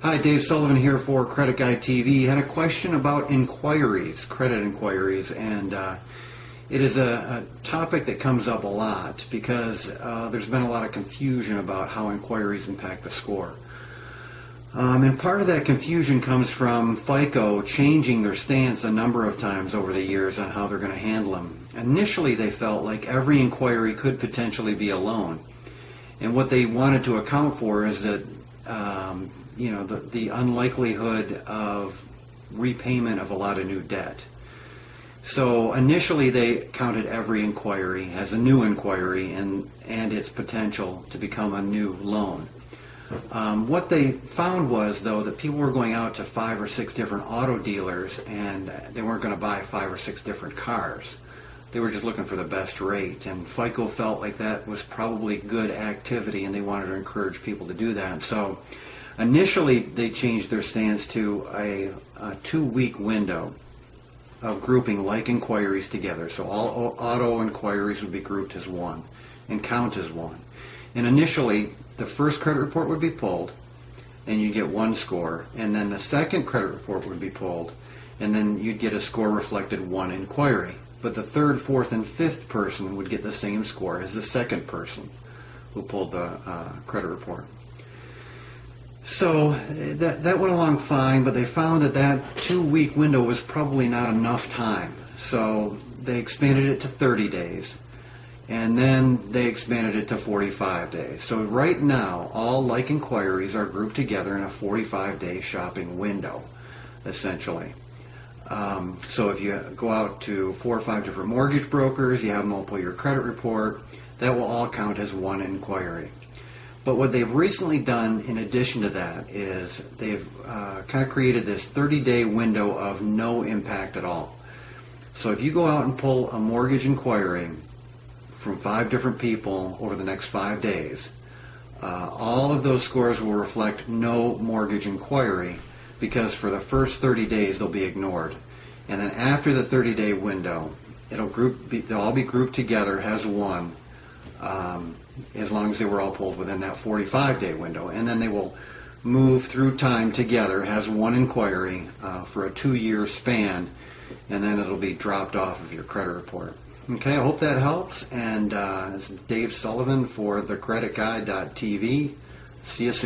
Hi, Dave Sullivan here for Credit Guy TV. Had a question about inquiries, credit inquiries, and it is a topic that comes up a lot because there's been a lot of confusion about how inquiries impact the score. And part of that confusion comes from Fico changing their stance a number of times over the years on how they're going to handle them. Initially, they felt like every inquiry could potentially be a loan. And what they wanted to account for is that the unlikelihood of repayment of a lot of new debt. So initially they counted every inquiry as a new inquiry and its potential to become a new loan. What they found was, though, that people were going out to 5 or 6 different auto dealers and they weren't going to buy 5 or 6 different cars. They were just looking for the best rate, and FICO felt like that was probably good activity and they wanted to encourage people to do that. So initially they changed their stance to a 2-week window of grouping like inquiries together. So all auto inquiries would be grouped as one and count as one. And initially the first credit report would be pulled and you'd get 1 score, and then the second credit report would be pulled and then you'd get a score reflected 1 inquiry. But the 3rd, 4th, and 5th person would get the same score as the second person who pulled the credit report. So that went along fine, but they found that 2-week window was probably not enough time. So they expanded it to 30 days, and then they expanded it to 45 days. So right now, all like inquiries are grouped together in a 45-day shopping window, essentially. So if you go out to 4 or 5 different mortgage brokers, you have them all pull your credit report, that will all count as 1 inquiry. But what they've recently done in addition to that is they've kind of created this 30-day window of no impact at all. So if you go out and pull a mortgage inquiry from 5 different people over the next 5 days, all of those scores will reflect no mortgage inquiry, because for the first 30 days they'll be ignored. And then after the 30-day window, they'll all be grouped together as one, as long as they were all pulled within that 45-day window. And then they will move through time together as 1 inquiry for a 2-year span, and then it'll be dropped off of your credit report. Okay, I hope that helps. And it's Dave Sullivan for thecreditguy.tv. See you soon.